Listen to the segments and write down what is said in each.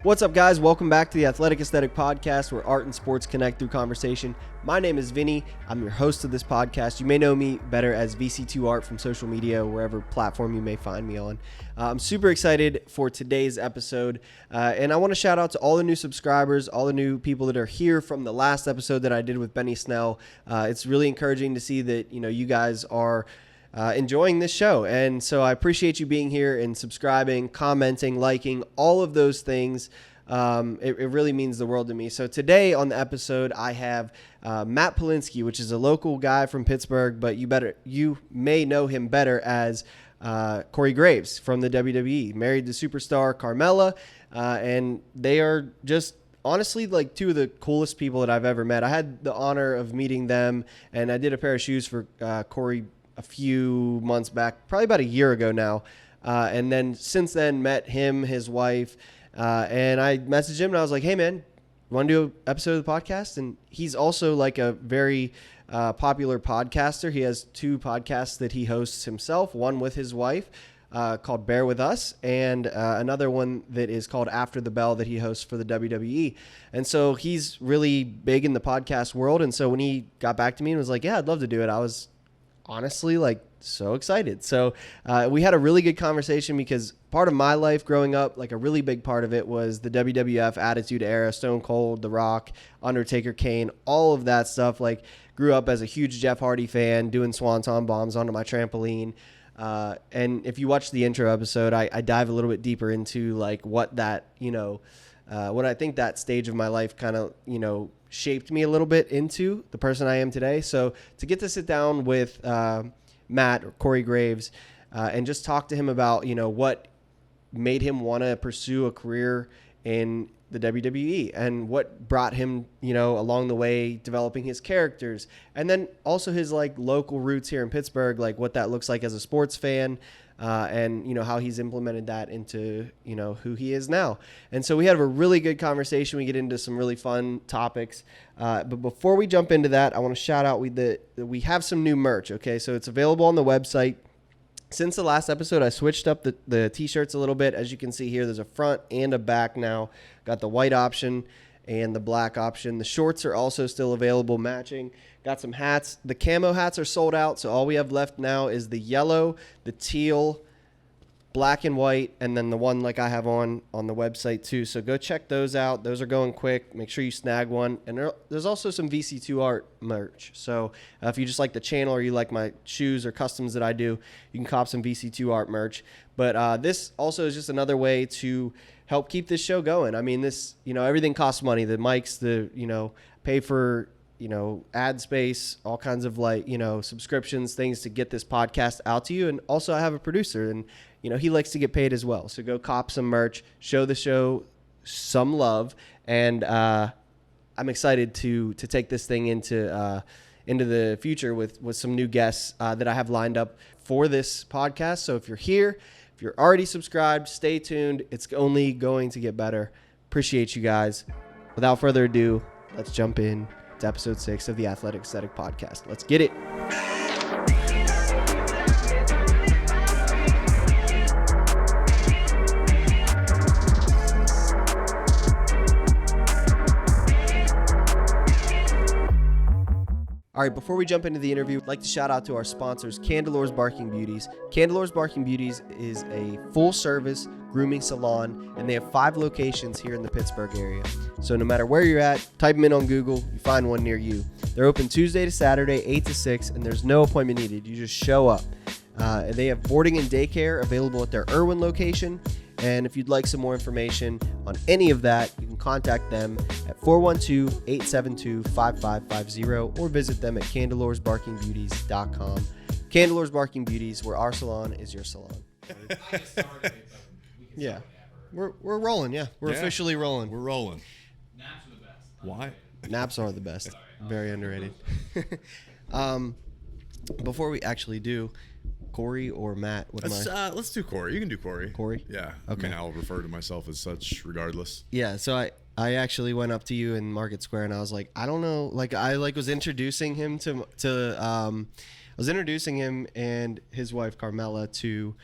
What's up, guys? Welcome back to the Athletic Aesthetic Podcast, where art and sports connect through conversation. My name is Vinny. I'm your host of this podcast. You may know me better as VC2 Art from social media, wherever platform you may find me on. I'm super excited for today's episode, and I want to shout out to all the new subscribers, all the new people that are here from the last episode that I did with Benny Snell. It's really encouraging to see that you guys are enjoying this show. And so I appreciate you being here and subscribing, commenting, liking, all of those things. It really means the world to me. So today on the episode, I have Matt Polinsky, which is a local guy from Pittsburgh, but you may know him better as Corey Graves from the WWE, married to superstar Carmella. And they are just honestly like two of the coolest people that I've ever met. I had the honor of meeting them, and I did a pair of shoes for Corey a few months back, probably about a year ago now. And then since then met him, his wife, and I messaged him and I was like, hey man, you want to do an episode of the podcast? And he's also like a very popular podcaster. He has two podcasts that he hosts himself, one with his wife called Bear With Us, and another one that is called After the Bell that he hosts for the WWE. And so he's really big in the podcast world. And so when he got back to me and was like, yeah, I'd love to do it, I was honestly like so excited. So we had a really good conversation because part of my life growing up, like a really big part of it was the WWF Attitude Era, Stone Cold, The Rock, Undertaker, Kane, all of that stuff. Like grew up as a huge Jeff Hardy fan, doing swanton bombs onto my trampoline. And if you watch the intro episode, I dive a little bit deeper into like what that, what I think that stage of my life kind of, shaped me a little bit into the person I am today. So to get to sit down with Matt or Corey Graves and just talk to him about, what made him want to pursue a career in the WWE and what brought him, along the way, developing his characters, and then also his like local roots here in Pittsburgh, like what that looks like as a sports fan. And how he's implemented that into, who he is now. And so we had a really good conversation. We get into some really fun topics. But before we jump into that, I want to shout out we have some new merch. Okay. So it's available on the website. Since the last episode, I switched up the t-shirts a little bit. As you can see here, there's a front and a back now. Got the white option and the black option. The shorts are also still available, matching. Got some hats. The camo hats are sold out, so all we have left now is the yellow, the teal, black and white, and then the one like I have on the website too. So go check those out. Those are going quick. Make sure you snag one. And there's also some VC2 Art merch. So if you just like the channel or you like my shoes or customs that I do, you can cop some VC2 Art merch. But this also is just another way to help keep this show going. I mean, this, everything costs money. The mics, pay for, ad space, all kinds of like, subscriptions, things to get this podcast out to you. And also I have a producer and, he likes to get paid as well. So go cop some merch, show the show some love. And I'm excited to take this thing into the future with some new guests that I have lined up for this podcast. So if you're here, if you're already subscribed, stay tuned. It's only going to get better. Appreciate you guys. Without further ado, let's jump in to episode 6 of the Athletic Aesthetic Podcast. Let's get it. All right, before we jump into the interview, I'd like to shout out to our sponsors, Candelore's Barking Beauties. Candelore's Barking Beauties is a full-service grooming salon, and they have 5 locations here in the Pittsburgh area. So no matter where you're at, type them in on Google, you find one near you. They're open Tuesday to Saturday, 8 to 6, and there's no appointment needed. You just show up. They have boarding and daycare available at their Irwin location. And if you'd like some more information on any of that, you can contact them at 412-872-5550 or visit them at candeloresbarkingbeauties.com. Candelore's Barking Beauties, where our salon is your salon. Yeah. We're rolling, yeah. We're officially rolling. We're rolling. Naps are the best. Why? Naps are the best. Very underrated. Before we actually do, Corey or Matt? Let's do Corey. You can do Corey. Corey? Yeah. Okay. I mean, I'll refer to myself as such regardless. Yeah, so I actually went up to you in Market Square and I was like, I don't know, like I was introducing him and his wife Carmella to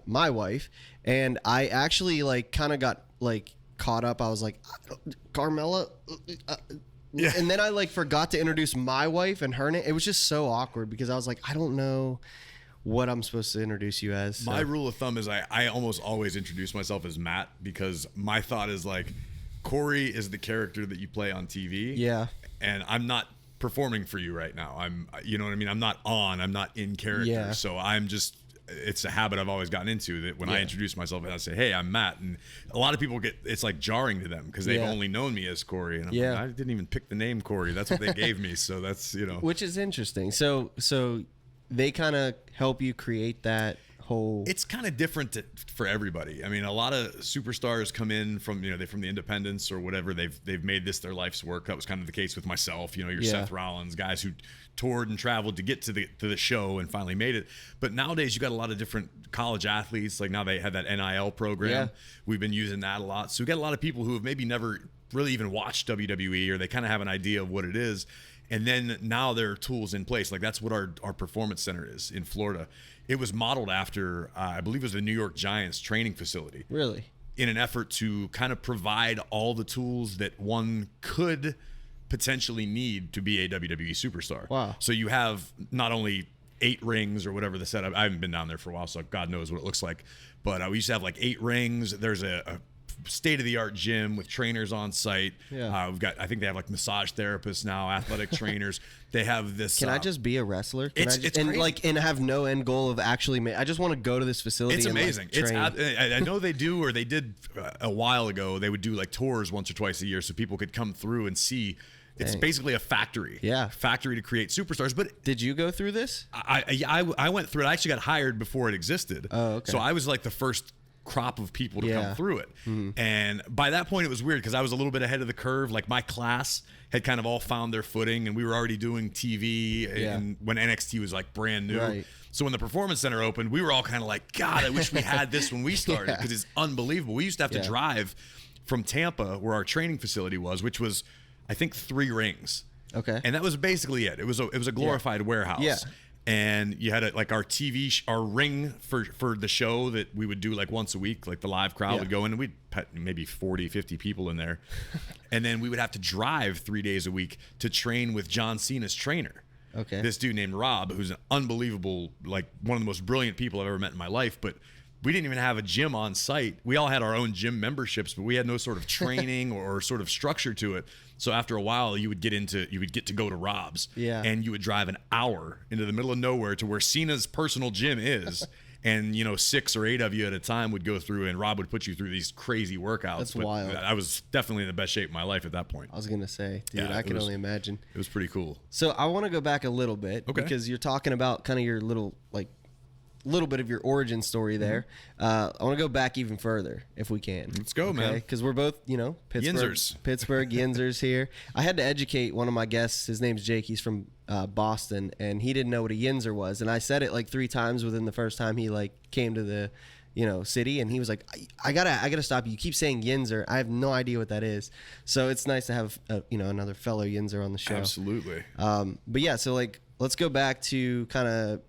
my wife, and I actually like kind of got like caught up, I was like, Carmella. Yeah. And then I like forgot to introduce my wife and her name. It was just so awkward because I was like, I don't know what I'm supposed to introduce you as. So. My rule of thumb is I almost always introduce myself as Matt, because my thought is like, Corey is the character that you play on TV. Yeah. And I'm not performing for you right now. You know what I mean? I'm not in character. Yeah. So it's a habit I've always gotten into, that when I introduce myself and I say, hey, I'm Matt, and a lot of people it's like jarring to them because they've only known me as Corey, and I'm like, I didn't even pick the name Corey. That's what they gave me. So that's, which is interesting. So they kind of help you create that whole. It's kind of different for everybody. I mean, a lot of superstars come in from they're from the independents or whatever. They've made this their life's work. That was kind of the case with myself. Your Seth Rollins, guys who toured and traveled to get to the show and finally made it. But nowadays you got a lot of different college athletes. Like now they have that NIL program. Yeah. We've been using that a lot. So we got a lot of people who have maybe never really even watched WWE, or they kind of have an idea of what it is. And then now there are tools in place. Like that's what our performance center is in Florida. It was modeled after, I believe it was the New York Giants training facility. Really? In an effort to kind of provide all the tools that one could potentially need to be a WWE superstar. Wow. So you have not only 8 rings or whatever the setup. I haven't been down there for a while, so God knows what it looks like. But we used to have like 8 rings. There's a state-of-the-art gym with trainers on site. Yeah. I think they have like massage therapists now, athletic trainers. They have this. Can I just be a wrestler? It's and crazy. and have no end goal of actually. I just want to go to this facility. It's amazing. And, like, train. I know they do, or they did a while ago. They would do like tours once or twice a year, so people could come through and see. It's basically a factory. Yeah. Factory to create superstars. But did you go through this? I went through it. I actually got hired before it existed. Oh, okay. So I was like the first crop of people to come through it. Mm-hmm. And by that point it was weird because I was a little bit ahead of the curve. Like my class had kind of all found their footing, and we were already doing TV and when NXT was like brand new. Right. So when the Performance Center opened, we were all kind of like, God, I wish we had this when we started, because it's unbelievable. We used to have to drive from Tampa, where our training facility was, which was I think 3 rings. Okay. And that was basically it. It was a glorified warehouse. Yeah. And you had like our our ring for the show that we would do like once a week. Like the live crowd would go in, and we'd put maybe 40, 50 people in there. And then we would have to drive 3 days a week to train with John Cena's trainer. Okay. This dude named Rob, who's an unbelievable, like one of the most brilliant people I've ever met in my life. But we didn't even have a gym on site. We all had our own gym memberships, but we had no sort of training or sort of structure to it. So after a while, you would get to go to Rob's, and you would drive an hour into the middle of nowhere to where Cena's personal gym is, and 6 or 8 of you at a time would go through, and Rob would put you through these crazy workouts. That's wild. I was definitely in the best shape of my life at that point. I was gonna say, dude, I can only imagine. It was pretty cool. So I want to go back a little bit, because you're talking about kind of your little bit of your origin story there. I want to go back even further if we can. Let's go, man. Because we're both, Pittsburgh Yinzers here. I had to educate one of my guests. His name's Jake. He's from Boston, and he didn't know what a Yinzer was. And I said it like 3 times within the first time he like came to the, city, and he was like, I gotta stop you. You keep saying Yinzer. I have no idea what that is. So it's nice to have another fellow Yinzer on the show. Absolutely. But yeah, so like let's go back to kind of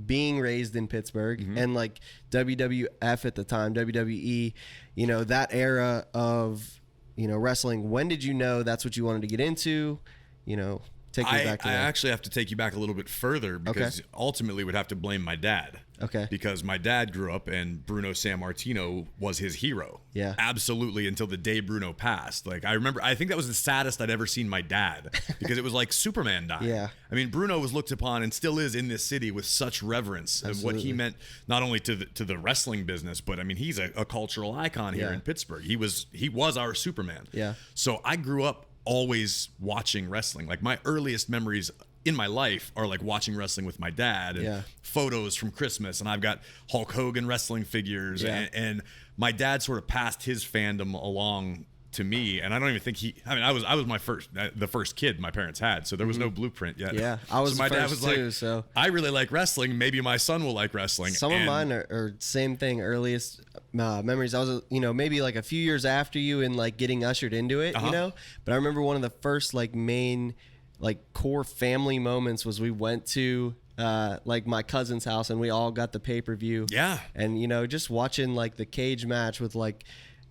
being raised in Pittsburgh and like WWF at the time, WWE, that era of, wrestling. When did you know that's what you wanted to get into? Take me back to that. I actually have to take you back a little bit further, because ultimately would have to blame my dad. Okay. Because my dad grew up, and Bruno Sammartino was his hero. Yeah. Absolutely, until the day Bruno passed. Like I think that was the saddest I'd ever seen my dad, because it was like Superman dying. Yeah. I mean, Bruno was looked upon and still is in this city with such reverence of what he meant, not only to the wrestling business, but I mean, he's a cultural icon here in Pittsburgh. He was our Superman. Yeah. So I grew up always watching wrestling. Like my earliest memories in my life are like watching wrestling with my dad, and photos from Christmas, and I've got Hulk Hogan wrestling figures, and my dad sort of passed his fandom along to me, and I don't even think I was the first kid my parents had, so there was no blueprint yet. Yeah, I was so my the dad first was too, like, so I really like wrestling, maybe my son will like wrestling. Some of mine are same thing, earliest memories. I was maybe like a few years after you and like getting ushered into it, but I remember one of the first like main like core family moments was we went to like my cousin's house, and we all got the pay-per-view, and just watching like the cage match with like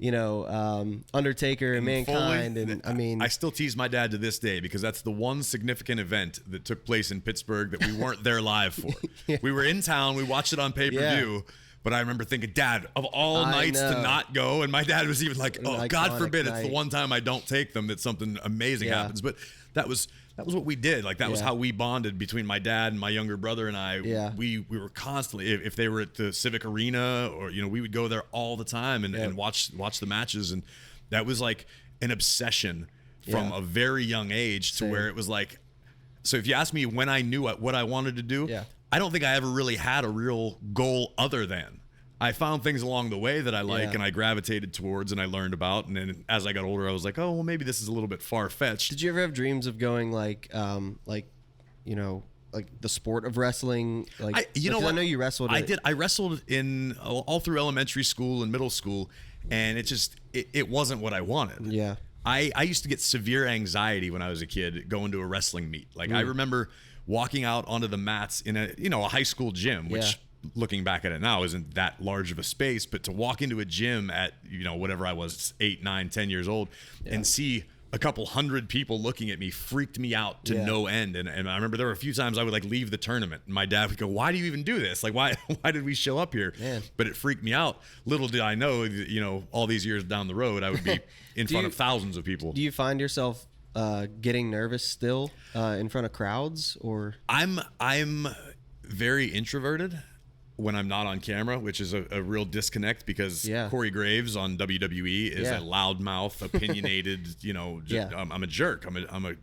Undertaker and Mankind. Foley, And I mean, I still tease my dad to this day because that's the one significant event that took place in Pittsburgh that we weren't there live for. Yeah. We were in town. We watched it on pay-per-view. Yeah. But I remember thinking, Dad, of all nights to not go, and my dad was even like, "Oh, God forbid, it's the one time I don't take them that something amazing happens." But that was what we did. Like that was how we bonded between my dad and my younger brother and I. Yeah. We were constantly, if they were at the Civic Arena or we would go there all the time and watch the matches, and that was like an obsession from a very young age to where it was like. So if you ask me when I knew what I wanted to do. Yeah. I don't think I ever really had a real goal other than I found things along the way that I like and I gravitated towards and I learned about. And then as I got older, I was like, oh, well, maybe this is a little bit far-fetched. Did you ever have dreams of going like the sport of wrestling? Like, I know you wrestled. I did. I wrestled in all through elementary school and middle school, and it wasn't what I wanted. Yeah. I used to get severe anxiety when I was a kid going to a wrestling meet. Like I remember walking out onto the mats in a high school gym, which looking back at it now isn't that large of a space, but to walk into a gym at whatever I was 8, 9, 10 years old and see a couple hundred people looking at me freaked me out to no end. And I remember there were a few times I would like leave the tournament and my dad would go, "Why do you even do this? Like why did we show up here?" Man. But it freaked me out. Little did I know, all these years down the road I would be in front of thousands of people. Do you find yourself getting nervous still in front of crowds? Or I'm very introverted when I'm not on camera, which is a real disconnect because Corey Graves on WWE is a loudmouth, opinionated, I'm a jerk. I'm a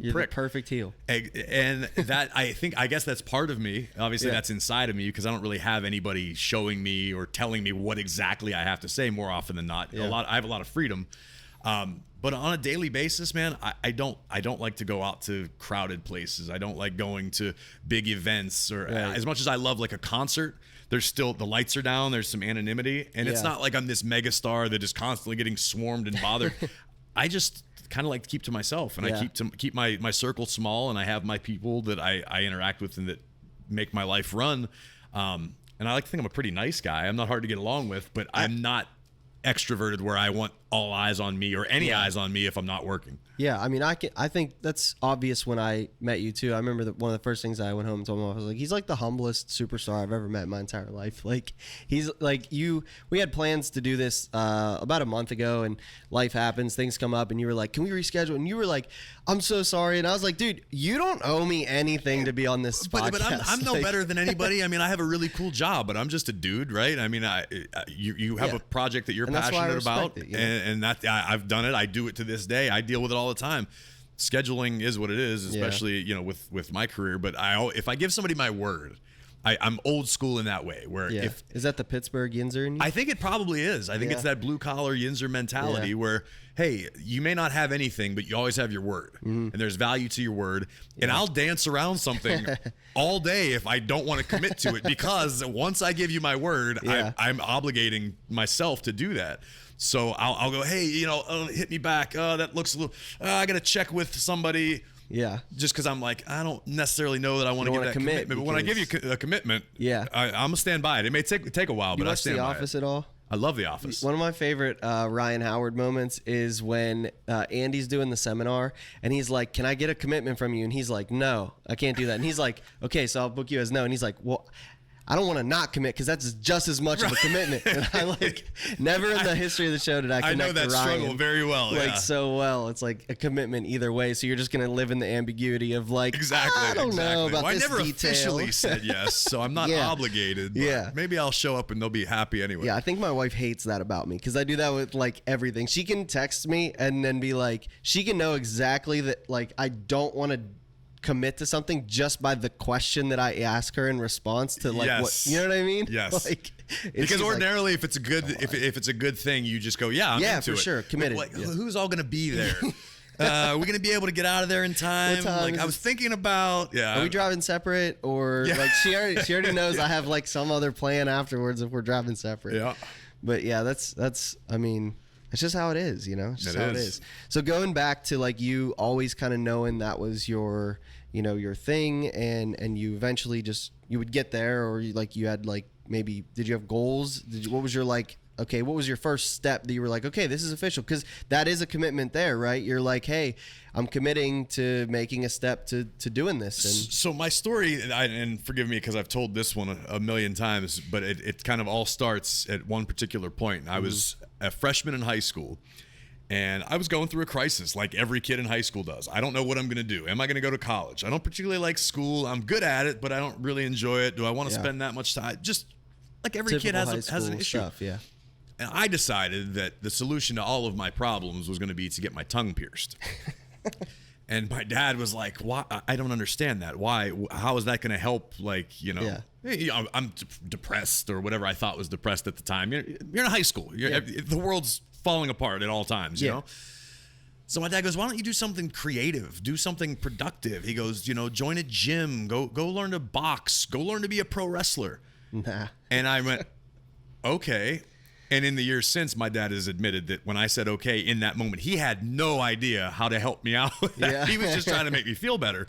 You're prick. The perfect heel. And that I guess that's part of me. Obviously that's inside of me because I don't really have anybody showing me or telling me what exactly I have to say more often than not. I have a lot of freedom. But on a daily basis, man, I don't like to go out to crowded places. I don't like going to big events or as much as I love like a concert, there's still the lights are down. There's some anonymity and it's not like I'm this mega star that is constantly getting swarmed and bothered. I just kind of like to keep to myself and I keep my circle small and I have my people that I interact with and that make my life run. And I like to think I'm a pretty nice guy. I'm not hard to get along with, but I'm not extroverted where I want all eyes on me or any eyes on me if I'm not working. Yeah, I mean, I think that's obvious when I met you too. I remember that one of the first things I went home and told him, I was like, he's like the humblest superstar I've ever met in my entire life. Like, he's like we had plans to do this about a month ago and life happens, things come up and you were like, can we reschedule? And you were like, I'm so sorry. And I was like, dude, you don't owe me anything to be on this podcast. But I'm no better than anybody. I mean, I have a really cool job, but I'm just a dude, right? I mean, you have a project that you're passionate about and that I've done it. I do it to this day. I deal with it all the time. Scheduling is what it is, especially with my career. But if I give somebody my word, I'm old school in that way. Where is that the Pittsburgh Yinzer in you? I think it probably is. I think it's that blue collar Yinzer mentality where, hey, you may not have anything, but you always have your word, and there's value to your word. And I'll dance around something all day if I don't want to commit to it because once I give you my word, I'm obligating myself to do that. So I'll go, hey, hit me back. That looks a little. I got to check with somebody. Yeah. Just because I'm like, I don't necessarily know that I want to give that commitment. But when I give you a commitment, I'm going to stand by it. It may take a while, but I stand by it. You watch The Office at all? I love The Office. One of my favorite Ryan Howard moments is when Andy's doing the seminar and he's like, can I get a commitment from you? And he's like, no, I can't do that. And he's like, okay, so I'll book you as no. And he's like, well, I don't want to not commit because that's just as much of a commitment. And I never in the history of the show did I connect I know that to Ryan, struggle very well. So well. It's like a commitment either way. So you're just going to live in the ambiguity of like, I don't know about this never detail. Officially said yes, so I'm not obligated. But maybe I'll show up and they'll be happy anyway. Yeah, I think my wife hates that about me because I do that with like everything. She can text me and then be like, she can know exactly that like I don't want to commit to something just by the question that I ask her in response to like what, you know what I mean? Yes. Like, because ordinarily if it's a good if it's a good thing you just go I'm into for it. sure committed. Like, who's all gonna be there? Are we gonna be able to get out of there in time? Like I was thinking about are we driving separate or like she already knows I have like some other plan afterwards if we're driving separate. Yeah. But that's I mean it's just how it is, It's just how it is. So going back to like you always kind of knowing that was your, your thing, and you eventually you would get there, or you had like maybe did you have goals? What was your like okay, what was your first step that you were like, okay, this is official? Because that is a commitment there, right? You're like, hey, I'm committing to making a step to doing this. And so my story, and forgive me because I've told this one a million times, but it kind of all starts at one particular point. I was a freshman in high school, and I was going through a crisis like every kid in high school does. I don't know what I'm going to do. Am I going to go to college? I don't particularly like school. I'm good at it, but I don't really enjoy it. Do I want to spend that much time? Just like every kid has an issue. Stuff, yeah. And I decided that the solution to all of my problems was going to be to get my tongue pierced. And my dad was like, "Why? I don't understand that. Why? How is that going to help? Like, you know, I'm depressed or whatever I thought was depressed at the time. You're in high school. The world's falling apart at all times, you know? So my dad goes, why don't you do something creative? Do something productive. He goes, you know, join a gym. Go learn to box. Go learn to be a pro wrestler. Nah. And I went, okay. And in the years since, my dad has admitted that when I said okay in that moment, he had no idea how to help me out with that. Yeah. He was just trying to make me feel better.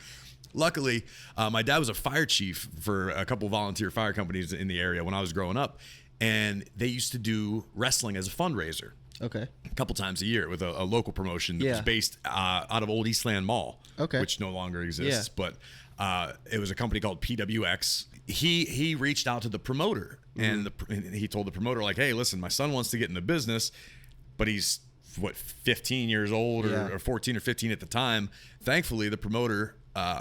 Luckily, my dad was a fire chief for a couple volunteer fire companies in the area when I was growing up. And they used to do wrestling as a fundraiser. Okay. A couple times a year with a local promotion that was based out of Old Eastland Mall, which no longer exists. But it was a company called PWX. He reached out to the promoter, and he told the promoter, like, hey, listen, my son wants to get in the business, but he's, 15 years old or 14 or 15 at the time. Thankfully, the promoter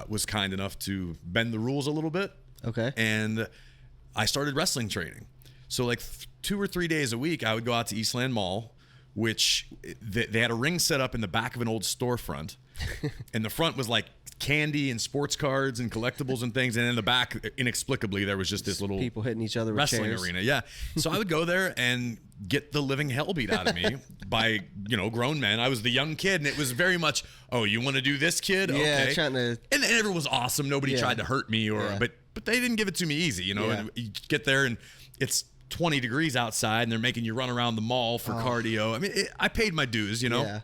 was kind enough to bend the rules a little bit. Okay. And I started wrestling training. So like 2 or 3 days a week, I would go out to Eastland Mall, which they had a ring set up in the back of an old storefront. And the front was like candy and sports cards and collectibles and things. And in the back, inexplicably, there was just this little people hitting each other with wrestling chairs. arena. Yeah. So I would go there and get the living hell beat out of me by, grown men. I was the young kid, and it was very much, oh, you want to do this, kid? Yeah, okay. trying to. And everyone was awesome. Nobody tried to hurt me but they didn't give it to me easy, And you get there and it's 20 degrees outside, and they're making you run around the mall for cardio. I mean, I paid my dues, Yeah.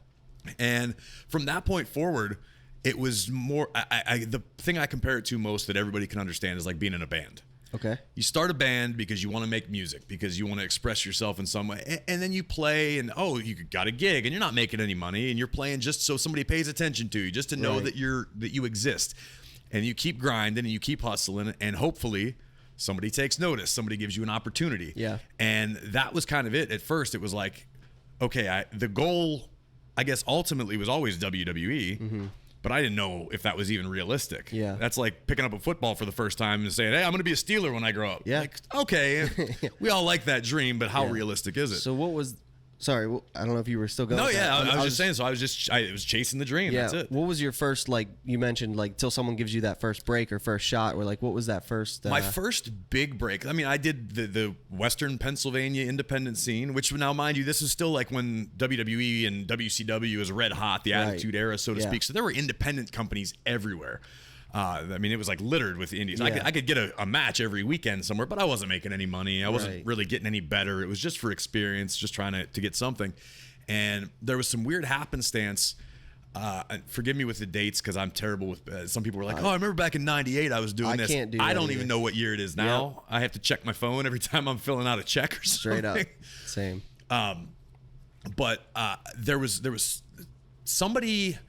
And from that point forward, it was more. The thing I compare it to most that everybody can understand is like being in a band. Okay. You start a band because you want to make music, because you want to express yourself in some way, and then you play, and you got a gig, and you're not making any money, and you're playing just so somebody pays attention to you, just to know that you exist, and you keep grinding and you keep hustling, and hopefully somebody takes notice, somebody gives you an opportunity. Yeah. And that was kind of it. At first, it was like, okay, the goal, I guess, ultimately was always WWE. But I didn't know if that was even realistic. Yeah. That's like picking up a football for the first time and saying, hey, I'm going to be a Steeler when I grow up. Yeah. Like, okay, we all like that dream, but how realistic is it? So what was... Sorry, I don't know if you were still going. No, yeah, I was just saying. So I was chasing the dream. Yeah. That's it. What was your first, like you mentioned, like till someone gives you that first break or first shot, or like what was that first? My first big break. I mean, I did the Western Pennsylvania independent scene, which now, mind you, this is still like when WWE and WCW is red hot, the Attitude Era, so to speak. So there were independent companies everywhere. I mean, it was like littered with indies. Yeah. I could get a match every weekend somewhere, but I wasn't making any money. I wasn't really getting any better. It was just for experience, just trying to get something. And there was some weird happenstance. Forgive me with the dates because I'm terrible with. Some people were like, "Oh, I remember back in '98 I was doing this." Can't do that I don't either. even know what year it is now. I have to check my phone every time I'm filling out a check or something. Straight up, same. But there was somebody.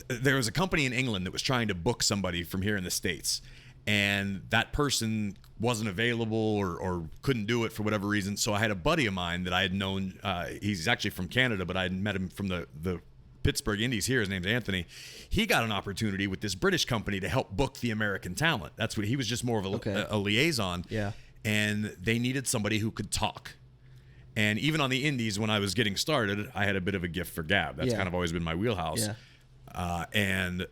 There was a company in England that was trying to book somebody from here in the States, and that person wasn't available or couldn't do it for whatever reason. So I had a buddy of mine that I had known. He's actually from Canada, but I had met him from the Pittsburgh Indies here. His name's Anthony. He got an opportunity with this British company to help book the American talent. That's what he was, just more of a liaison. Yeah. And they needed somebody who could talk. And even on the indies, when I was getting started, I had a bit of a gift for gab. That's kind of always been my wheelhouse. Yeah. And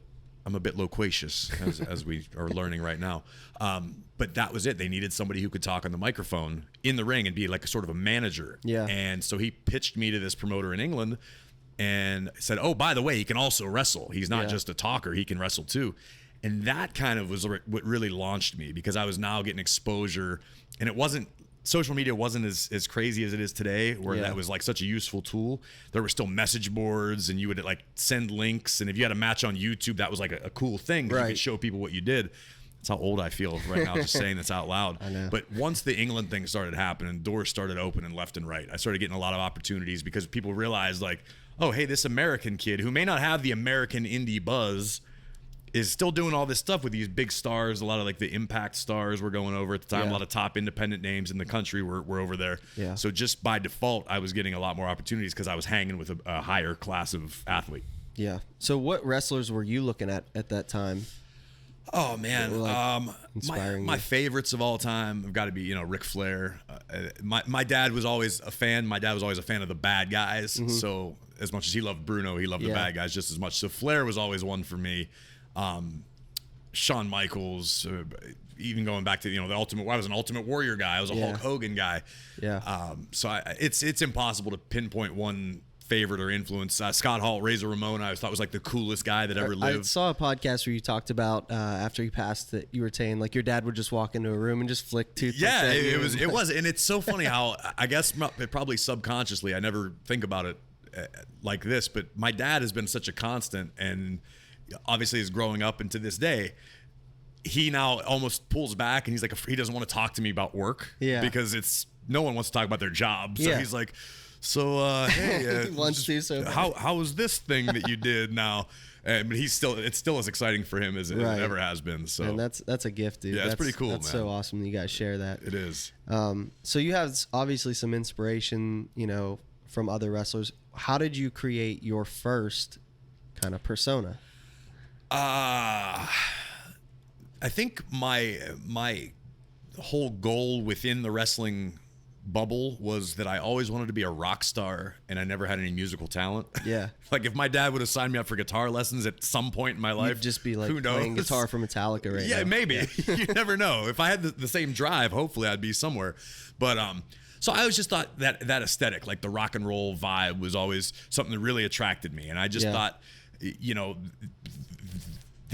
I'm a bit loquacious, as we are learning right now. But that was it. They needed somebody who could talk on the microphone in the ring and be like a sort of a manager. Yeah. And so he pitched me to this promoter in England and said, oh, by the way, he can also wrestle. He's not just a talker. He can wrestle too. And that kind of was what really launched me, because I was now getting exposure, and it wasn't, social media wasn't as crazy as it is today, where that was like such a useful tool. There were still message boards, and you would like send links, and if you had a match on YouTube, that was like a cool thing, because you could show people what you did. That's how old I feel right now, just saying this out loud. I know. But once the England thing started happening, doors started opening left and right. I started getting a lot of opportunities because people realized, like, oh, hey, this American kid who may not have the American indie buzz is still doing all this stuff with these big stars. A lot of like the Impact stars were going over at the time. Yeah. A lot of top independent names in the country were over there. Yeah. So just by default, I was getting a lot more opportunities because I was hanging with a higher class of athlete. Yeah. So what wrestlers were you looking at that time? Oh man, inspiring my you? favorites of all time have got to be Ric Flair. My dad was always a fan. My dad was always a fan of the bad guys. Mm-hmm. So as much as he loved Bruno, he loved the bad guys just as much. So Flair was always one for me. Shawn Michaels, even going back to the Ultimate. I was an Ultimate Warrior guy. I was a Hulk Hogan guy. Yeah. So it's impossible to pinpoint one favorite or influence. Scott Hall, Razor Ramon, I always thought was like the coolest guy that ever lived. I saw a podcast where you talked about after he passed that you were saying like your dad would just walk into a room and just flick toothpicks. Yeah, at you. it was, and it's so funny how I guess probably subconsciously I never think about it like this, but my dad has been such a constant, and obviously is growing up, and to this day, he now almost pulls back, and he's like he doesn't want to talk to me about work, because no one wants to talk about their job, so he's like. So hey, he wants to, so how was this thing that you did now? But it's still as exciting for him as it ever has been. So and that's a gift, dude. Yeah, that's pretty cool. That's man. so awesome that you guys share that. It is. So you have obviously some inspiration, from other wrestlers. How did you create your first kind of persona? I think my whole goal within the wrestling bubble was that I always wanted to be a rock star, and I never had any musical talent. Yeah. Like if my dad would have signed me up for guitar lessons at some point in my life, You'd just be like who knows? playing guitar for Metallica right now. Yeah, maybe. You never know. If I had the same drive, hopefully I'd be somewhere. But so I always just thought that aesthetic, like the rock and roll vibe, was always something that really attracted me, and I just thought, the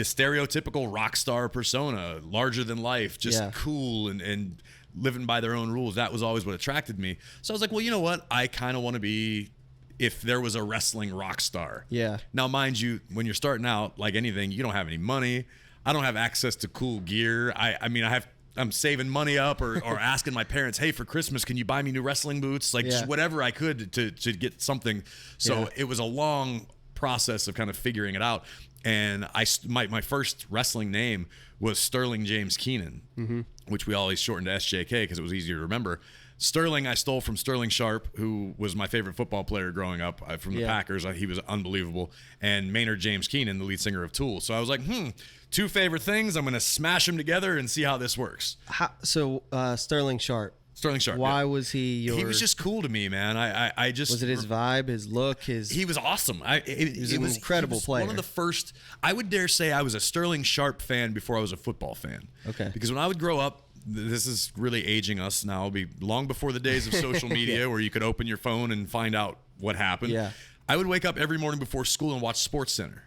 stereotypical rock star persona, larger than life, just cool and living by their own rules. That was always what attracted me. So I was like, well, you know what? I kind of want to be, if there was a wrestling rock star. Yeah. Now, mind you, when you're starting out, like anything, you don't have any money. I don't have access to cool gear. I'm saving money up or asking my parents, hey, for Christmas, can you buy me new wrestling boots? Like just whatever I could to get something. So it was a long process of kind of figuring it out. And my first wrestling name was Sterling James Keenan, which we always shortened to SJK because it was easier to remember. Sterling I stole from Sterling Sharp, who was my favorite football player growing up from the Packers. He was unbelievable. And Maynard James Keenan, the lead singer of Tool. So I was like, two favorite things. I'm going to smash them together and see how this works. Sterling Sharp. Sterling Sharp. Why was he He was just cool to me, man. I just was it his vibe, his look, He was awesome. He was an incredible player. One of the first. I would dare say I was a Sterling Sharp fan before I was a football fan. Okay. Because when I would grow up, this is really aging us now. It'll be long before the days of social media where you could open your phone and find out what happened. Yeah. I would wake up every morning before school and watch SportsCenter,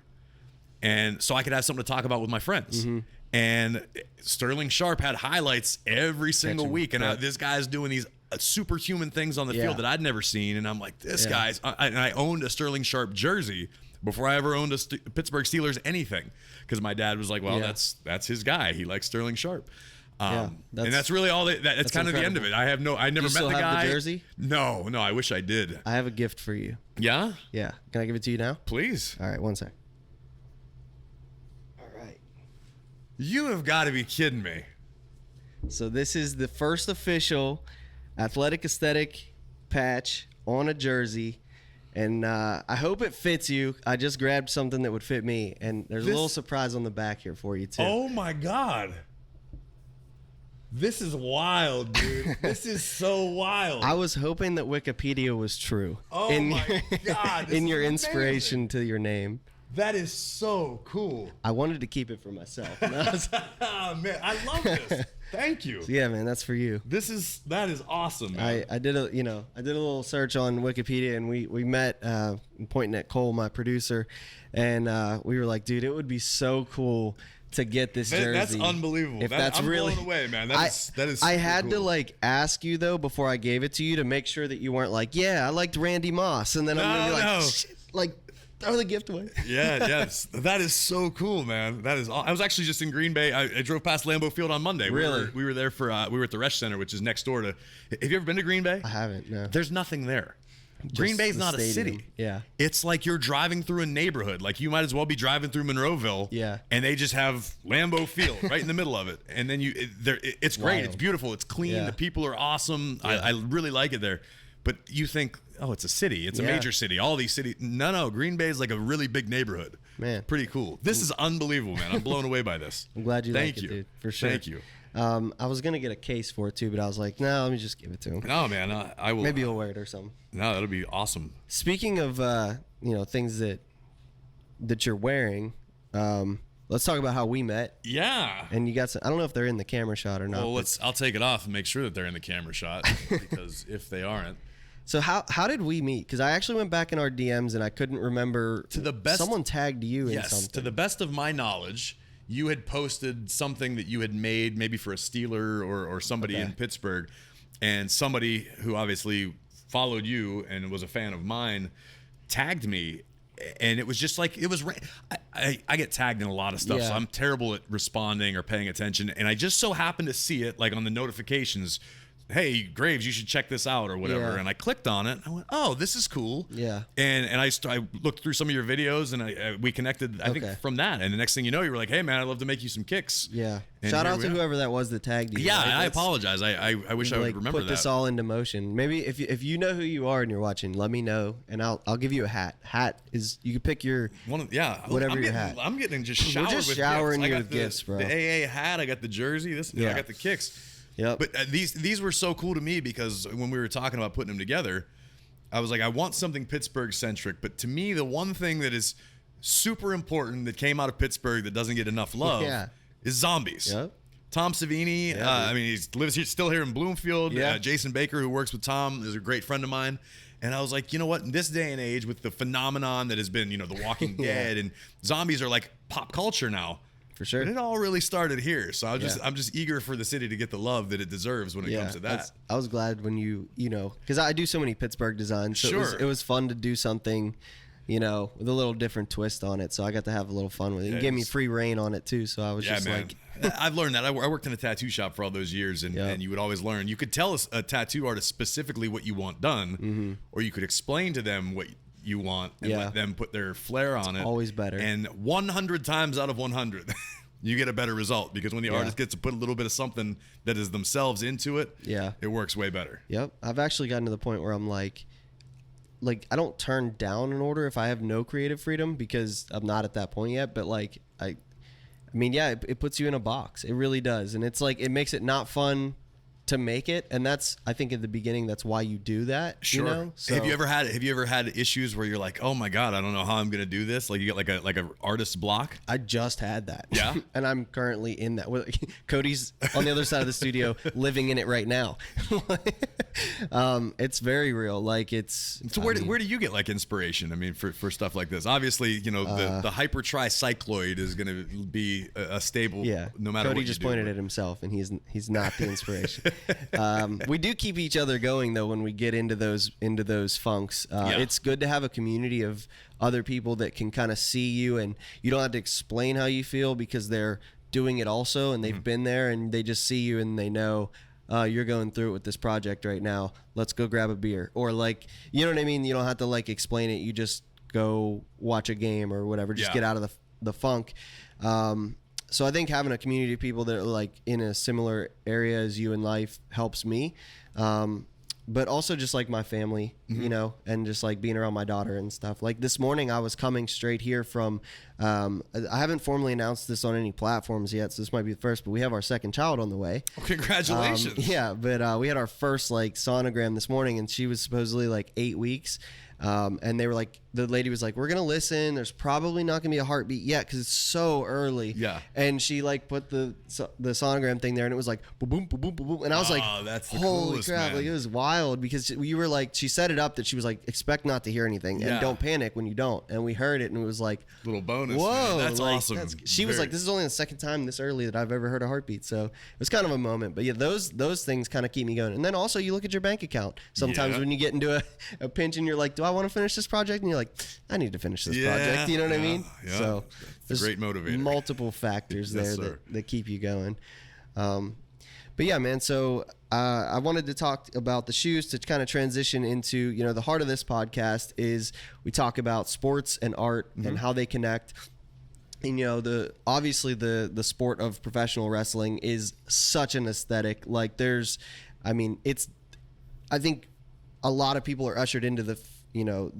and so I could have something to talk about with my friends. And Sterling Sharp had highlights every single week, and this guy's doing these superhuman things on the field that I'd never seen, and I'm like, this guy's. And I owned a Sterling Sharp jersey before I ever owned a Pittsburgh Steelers anything, because my dad was like, well, that's his guy. He likes Sterling Sharp. And that's really all. That's kind of the end of it. I never met the guy. Have the jersey? No. I wish I did. I have a gift for you. Yeah. Yeah. Can I give it to you now? Please. All right. One sec. All right. You have got to be kidding me. So this is the first official athletic aesthetic patch on a jersey. And I hope it fits you. I just grabbed something that would fit me. And there's a little surprise on the back here for you, too. Oh, my God. This is wild, dude. This is so wild. I was hoping that Wikipedia was true. Oh, my God. In your inspiration to your name. That is so cool. I wanted to keep it for myself. Oh, man, I love this. Thank you. So yeah, man, that's for you. That is awesome, man. I did a little search on Wikipedia, and we met pointing at Cole, my producer, and we were like, dude, it would be so cool to get this jersey. That's unbelievable. I'm blown away, man. That is. I had cool. to like ask you though before I gave it to you to make sure that you weren't like, yeah, I liked Randy Moss, and then I'm gonna be like, shit, like. Throw the gift away. Yes. That is so cool, man. That is. I was actually just in Green Bay. I drove past Lambeau Field on Monday. Really? We were there for. We were at the Resch Center, which is next door to. Have you ever been to Green Bay? I haven't. No. There's nothing there. Green Bay's not a city. Yeah. It's like you're driving through a neighborhood. Like you might as well be driving through Monroeville. Yeah. And they just have Lambeau Field right in the middle of it. And then it's great. Wild. It's beautiful. It's clean. Yeah. The people are awesome. Yeah. I really like it there. But you think, oh, it's a city. It's a major city. All these cities. No. Green Bay is like a really big neighborhood. Man. Pretty cool. This is unbelievable, man. I'm blown away by this. I'm glad you Thank like you. it, dude. For sure. Thank you. I was going to get a case for it, too, but I was like, no, let me just give it to him. No, man. I will. Maybe he'll wear it or something. No, that'll be awesome. Speaking of, things that you're wearing, let's talk about how we met. Yeah. And you got some, I don't know if they're in the camera shot or not. Well, I'll take it off and make sure that they're in the camera shot because if they aren't. So how did we meet? Because I actually went back in our DMs and I couldn't remember. Someone tagged you in something. Yes, to the best of my knowledge, you had posted something that you had made maybe for a Steeler or somebody in Pittsburgh, and somebody who obviously followed you and was a fan of mine tagged me. And it was just like, I get tagged in a lot of stuff, so I'm terrible at responding or paying attention. And I just so happened to see it like on the notifications, hey, Graves, you should check this out or whatever. Yeah. And I clicked on it. I went, oh, this is cool. Yeah. And I looked through some of your videos and we connected, I think, from that. And the next thing you know, you were like, hey, man, I'd love to make you some kicks. Yeah. And Shout here out we to are. whoever that was that tagged you. Yeah, Like, I apologize. I wish I would remember put that. this all into motion. Maybe if you know who you are and you're watching, let me know and I'll give you a hat. Hat is, you can pick your whatever your hat. I'm getting just showered We're just with showering gifts. you with gifts, bro. The AA hat, I got the jersey, I got the kicks. Yep. But these were so cool to me because when we were talking about putting them together, I was like, I want something Pittsburgh centric. But to me, the one thing that is super important that came out of Pittsburgh that doesn't get enough love is zombies. Yep. Tom Savini, I mean, he lives here, still here in Bloomfield. Yeah. Jason Baker, who works with Tom, is a great friend of mine. And I was like, you know what? In this day and age, with the phenomenon that has been, The Walking Dead, and zombies are like pop culture now. For sure. And it all really started here. So I'm just eager for the city to get the love that it deserves when it comes to that. I was glad when because I do so many Pittsburgh designs. So it was fun to do something, with a little different twist on it. So I got to have a little fun with it. You gave me free reign on it too. So I was just man. I've learned that. I worked in a tattoo shop for all those years, and you would always learn. You could tell a tattoo artist specifically what you want done, or you could explain to them what you want and let them put their flair on it. Always better. And 100 times out of 100, you get a better result because when the artist gets to put a little bit of something that is themselves into it, it works way better. Yep. I've actually gotten to the point where I'm like I don't turn down an order if I have no creative freedom because I'm not at that point yet. But it puts you in a box. It really does. And it's like, it makes it not fun to make it, and that's, I think, in the beginning, that's why you do that. Sure. So, have you ever had issues where you're like, oh my god, I don't know how I'm gonna do this? Like you get like a artist's block. I just had that. Yeah. And I'm currently in that. Cody's on the other side of the studio, living in it right now. It's very real. Like it's. So where do you get like inspiration? I mean, for stuff like this, obviously, the hyper tricycloid is gonna be a staple. Yeah. No matter Cody what just you do. pointed at himself, and he's not the inspiration. We do keep each other going though when we get into those funks. It's good to have a community of other people that can kind of see you, and you don't have to explain how you feel because they're doing it also, and they've been there, and they just see you and they know you're going through it with this project right now. Let's go grab a beer, or like, you know what I mean? You don't have to like explain it. You just go watch a game or whatever. Just get out of the funk. So I think having a community of people that are like in a similar area as you in life helps me. But also just like my family, and just like being around my daughter and stuff. Like this morning I was coming straight here from, I haven't formally announced this on any platforms yet, so this might be the first, but we have our second child on the way. Oh, congratulations. But we had our first like sonogram this morning, and she was supposedly like 8 weeks. And they were like, the lady was like, we're going to listen. There's probably not going to be a heartbeat yet because it's so early. Yeah. And she like put the sonogram thing there, and it was like, boom, boom, boom, boom, boom, boom. And I was like, that's the holy coolest, crap. man. Like, it was wild because you were like, she set it up that she was like, expect not to hear anything and don't panic when you don't. And we heard it, and it was like, little bonus. whoa, Man. That's like, awesome. She was like, this is only the second time this early that I've ever heard a heartbeat. So it was kind of a moment. But yeah, those things kind of keep me going. And then also you look at your bank account sometimes when you get into a pinch and you're like, do I want to finish this project, and you're like, I need to finish this project. You know what I mean? Yeah. So It's a great motivator. Multiple factors Yes, there that keep you going. But yeah, man. So I wanted to talk about the shoes to kind of transition into, the heart of this podcast is we talk about sports and art and how they connect. And obviously the sport of professional wrestling is such an aesthetic. Like I think a lot of people are ushered into the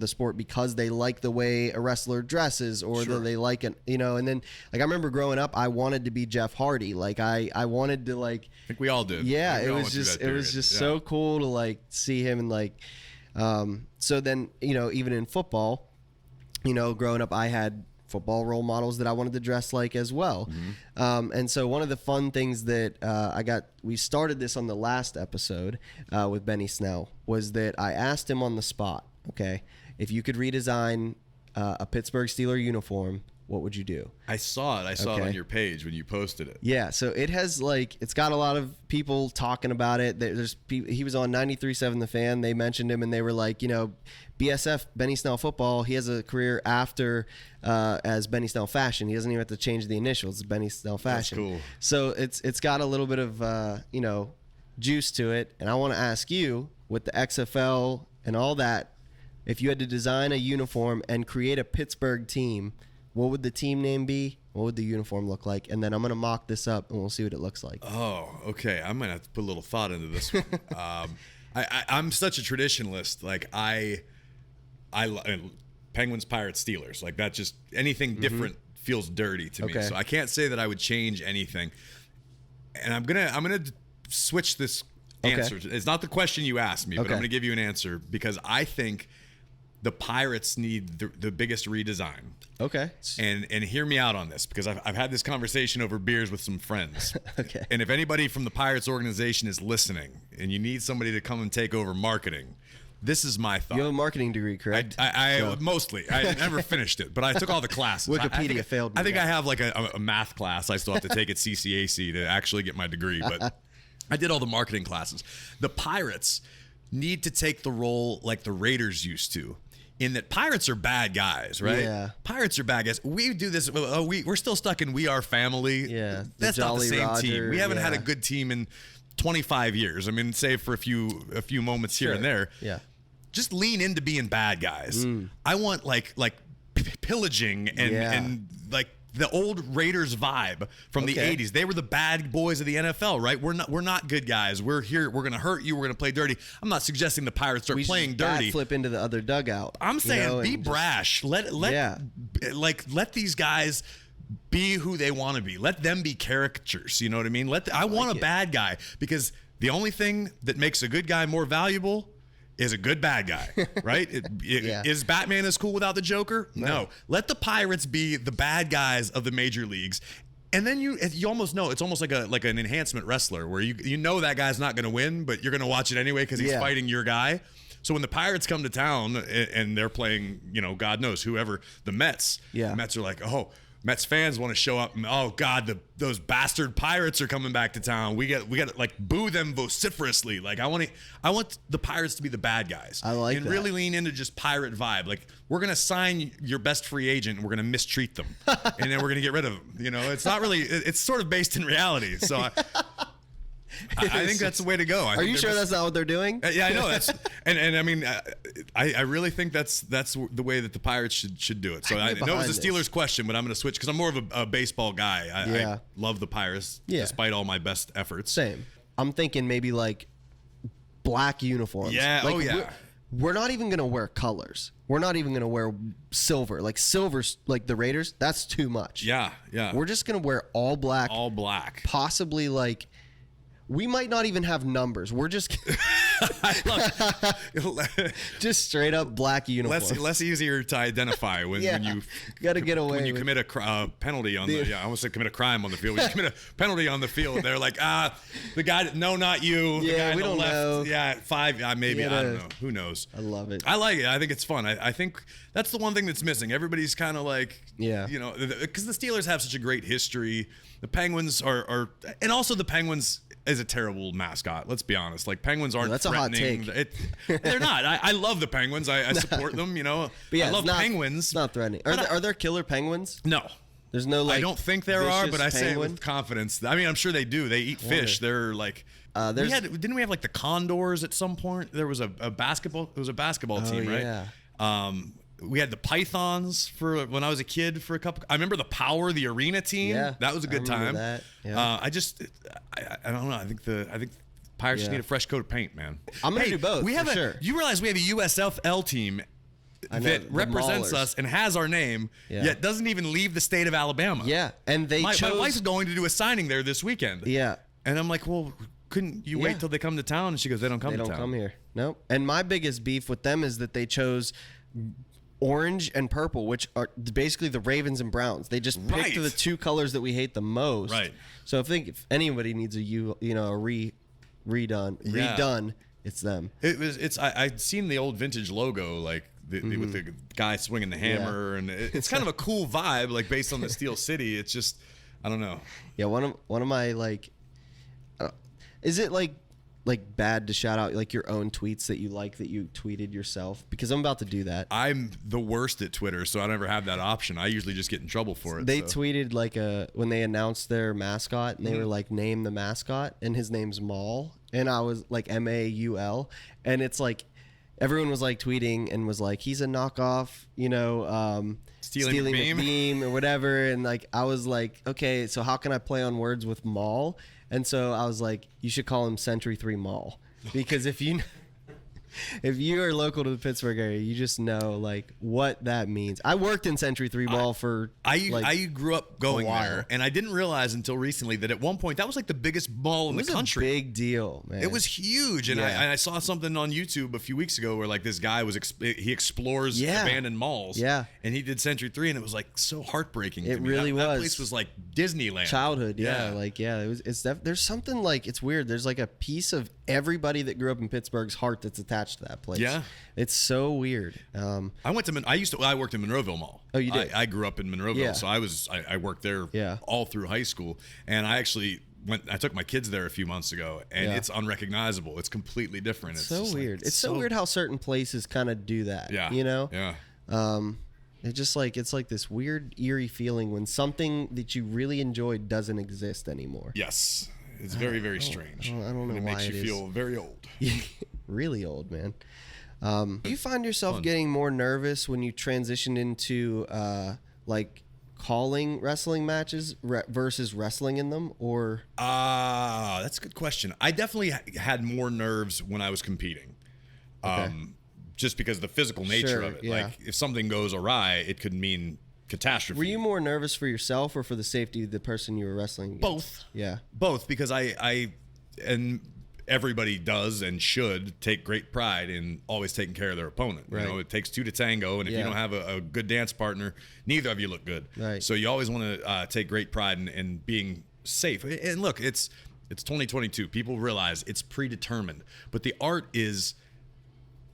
sport because they like the way a wrestler dresses or they like it, and then like I remember growing up, I wanted to be Jeff Hardy. Like I wanted to I think we all did. Yeah. It was just so cool to like see him and like, so then, even in football, growing up, I had football role models that I wanted to dress like as well. And so one of the fun things that we started this on the last episode with Benny Snell, was that I asked him on the spot, okay, if you could redesign a Pittsburgh Steelers uniform, what would you do? I saw it. I saw it on your page when you posted it. Yeah, so it has it's got a lot of people talking about it. There's people, he was on 93.7 The Fan. They mentioned him and they were like, BSF, Benny Snell Football, he has a career after as Benny Snell Fashion. He doesn't even have to change the initials. It's Benny Snell Fashion. That's cool. So it's got a little bit of juice to it. And I want to ask you, with the XFL and all that, if you had to design a uniform and create a Pittsburgh team, what would the team name be? What would the uniform look like? And then I'm going to mock this up and we'll see what it looks like. Oh, okay. I'm going to have to put a little thought into this one. I'm such a traditionalist. Like I Penguins, Pirates, Steelers. Like that, just anything different feels dirty to me. So I can't say that I would change anything. And I'm gonna switch this answer. It's not the question you asked me, but I'm gonna give you an answer because I think the Pirates need the biggest redesign. Okay. And hear me out on this because I've had this conversation over beers with some friends. Okay. And if anybody from the Pirates organization is listening and you need somebody to come and take over marketing, this is my thought. You have a marketing degree, correct? I mostly. I never finished it, but I took all the classes. Wikipedia failed me. I think I have like a math class I still have to take at CCAC to actually get my degree, but I did all the marketing classes. The Pirates need to take the role like the Raiders used to. In that Pirates are bad guys, right? Yeah. Pirates are bad guys. We do this. We're still stuck in We Are Family. Yeah. That's not the same Roger, team. We haven't had a good team in 25 years. I mean, save for a few moments here and there. Yeah. Just lean into being bad guys. I want like pillaging and like the old Raiders vibe from the 80s. They were the bad boys of the NFL, right? We're not good guys. We're here. We're going to hurt you. We're going to play dirty. I'm not suggesting the Pirates start playing dirty. Flip into the other dugout. I'm saying be brash. Let these guys be who they want to be. Let them be caricatures. You know what I mean? I want a bad guy because the only thing that makes a good guy more valuable is a good bad guy, right? Is Batman as cool without the Joker? No. Let the Pirates be the bad guys of the major leagues. And then you almost know it's almost like an enhancement wrestler where you know that guy's not going to win, but you're going to watch it anyway because he's fighting your guy. So when the Pirates come to town and they're playing, God knows whoever, the Mets. The Mets are like, oh, Mets fans want to show up and, oh God, those bastard Pirates are coming back to town. We got to like boo them vociferously. Like I want the Pirates to be the bad guys. I like and that. really lean into just pirate vibe. Like we're gonna sign your best free agent and we're gonna mistreat them, and then we're gonna get rid of them. It's not really. It's sort of based in reality. So. I think that's the way to go. Are you sure that's not what they're doing? Yeah, I know that's, and I mean, I really think that's the way that the Pirates should do it. So I know it was a Steelers question, but I'm going to switch because I'm more of a baseball guy. I love the Pirates despite all my best efforts. Same. I'm thinking maybe like black uniforms. Yeah. Like, we're not even going to wear colors. We're not even going to wear silver. Like silver, like the Raiders, that's too much. Yeah. We're just going to wear all black. All black. Possibly like. We might not even have numbers. We're just just straight up black uniforms. Less easier to identify when you gotta get away when you commit a penalty on the I almost said commit a crime on the field. When you commit a penalty on the field, they're like the guy. No, not you. Yeah, the guy we don't know. Yeah, 5. Maybe I don't know. Who knows? I love it. I like it. I think it's fun. I think that's the one thing that's missing. Everybody's kind of like because the Steelers have such a great history. The Penguins are and also the Penguins. is a terrible mascot. Let's be honest. Like penguins aren't that's threatening. a hot take. They're not. I love the penguins. I support them. You know, But yeah, I love penguins. It's not threatening. Are there killer penguins? No. There's no like. I don't think there are, but I say it penguin? with confidence. I mean, I'm sure they do. They eat fish. They're like. Didn't we have like the condors at some point? There was a basketball. It was a basketball team, right? Yeah. We had the pythons for when I was a kid for a couple. I remember the Power, the arena team. Yeah, that was a good time. That. Yeah. I don't know. I think Pirates just need a fresh coat of paint, man. I'm gonna do both. We have sure. You realize we have a USFL team that represents us and has our name, yet doesn't even leave the state of Alabama. Yeah, and my wife's going to do a signing there this weekend. Yeah, and I'm like, well, couldn't you wait till they come to town? And she goes, they don't come to town. They don't come here. Nope. And my biggest beef with them is that they chose orange and purple, which are basically the Ravens and Browns. They just picked the two colors that we hate the most. Right. So if anybody needs a redone, it's them. I'd seen the old vintage logo, like with the guy swinging the hammer, and it's kind of a cool vibe, like based on the Steel City. It's just, I don't know. Yeah, one of my like, is it like bad to shout out like your own tweets that you tweeted yourself? Because I'm about to do that. I'm the worst at Twitter, so I never have that option. I usually just get in trouble for it. They tweeted like when they announced their mascot, and they were like, name the mascot, and his name's Maul, and I was like Maul, and it's like everyone was like tweeting and was like, he's a knockoff, stealing a beam or whatever, and like I was like, okay, so how can I play on words with Maul? And so I was like, you should call him Century 3 Mall, because if you are local to the Pittsburgh area, you just know like what that means. I worked in Century 3 Mall for I grew up going there, and I didn't realize until recently that at one point that was like the biggest mall in the country. It was a big deal, man. It was huge, and I saw something on YouTube a few weeks ago where like this guy he explores abandoned malls, and he did Century 3, and it was like so heartbreaking. It really was. That place was like Disneyland. Childhood, there's something like, it's weird. There's like a piece of everybody that grew up in Pittsburgh's heart that's attached to that place. Yeah, it's so weird. I worked in Monroeville Mall. Oh, you did? I grew up in Monroeville, so I worked there all through high school, and I actually I took my kids there a few months ago, and it's unrecognizable. It's completely different. It's so weird. It's so weird how certain places kind of do that. Yeah, Yeah. It's just like, it's like this weird eerie feeling when something that you really enjoyed doesn't exist anymore. Yes. It's very, very strange. I don't know it why makes you feel very old. Really old, man. Do you find yourself getting more nervous when you transition into like calling wrestling matches versus wrestling in them, or? That's a good question. I definitely had more nerves when I was competing. Okay. Just because of the physical nature of it. Yeah. Like if something goes awry, it could mean catastrophe. Were you more nervous for yourself or for the safety of the person you were wrestling against? Both. Yeah. Both, because I everybody does and should take great pride in always taking care of their opponent. Right. You know, it takes two to tango, and if you don't have a good dance partner, neither of you look good. Right. So you always want to take great pride in being safe. And look, it's 2022. People realize it's predetermined, but the art is,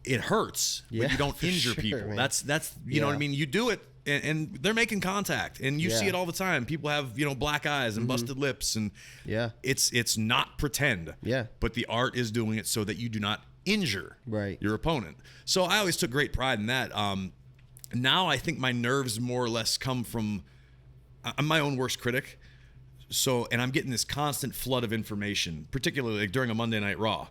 it hurts, but you don't injure people. Man. That's you know what I mean? You do it, and they're making contact, and you see it all the time. People have black eyes and busted lips, and it's not pretend. Yeah. But the art is doing it so that you do not injure your opponent. So I always took great pride in that. Now I think my nerves more or less come from, I'm my own worst critic. So, and I'm getting this constant flood of information, particularly like during a Monday Night Raw.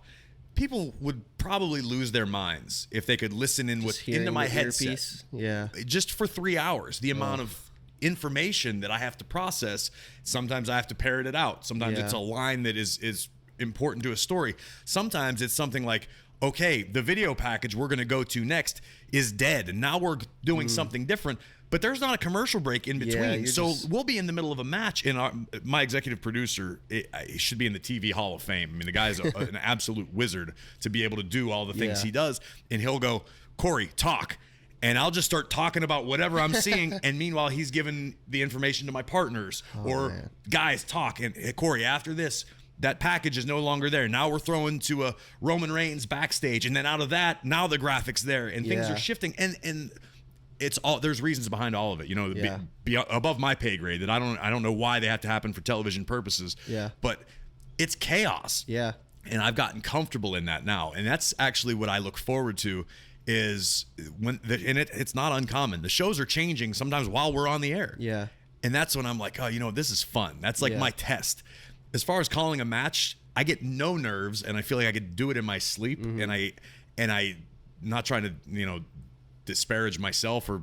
People would probably lose their minds if they could listen into my headset. Yeah. Just for 3 hours. The amount of information that I have to process. Sometimes I have to parrot it out. Sometimes it's a line that is important to a story. Sometimes it's something like, okay, the video package we're going to go to next is dead, and now we're doing something different. But there's not a commercial break in between. So we'll be in the middle of a match, and my executive producer he should be in the TV Hall of Fame. I mean, the guy's an absolute wizard to be able to do all the things he does. And he'll go, Corey, talk. And I'll just start talking about whatever I'm seeing. And meanwhile, he's giving the information to my partners. Guys, talk. And hey, Corey, after this, that package is no longer there. Now we're throwing to a Roman Reigns backstage. And then out of that, now the graphics there. And things are shifting. And it's all, there's reasons behind all of it, above my pay grade that I don't know why they have to happen for television purposes. Yeah. But it's chaos. Yeah. And I've gotten comfortable in that now. And that's actually what I look forward to is it's not uncommon. The shows are changing sometimes while we're on the air. Yeah. And that's when I'm like, oh, this is fun. That's like my test. As far as calling a match, I get no nerves and I feel like I could do it in my sleep. Mm-hmm. And I not trying to, disparage myself or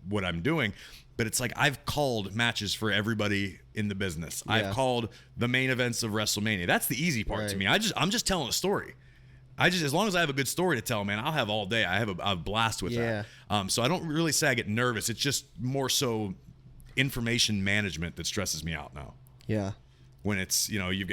what I'm doing, but it's like I've called matches for everybody in the business. Yeah. I've called the main events of WrestleMania. That's the easy part to me. I'm just telling a story. As long as I have a good story to tell, man, I'll have all day. I have a blast with that. So I don't really say I get nervous. It's just more so information management that stresses me out now. Yeah. When it's, you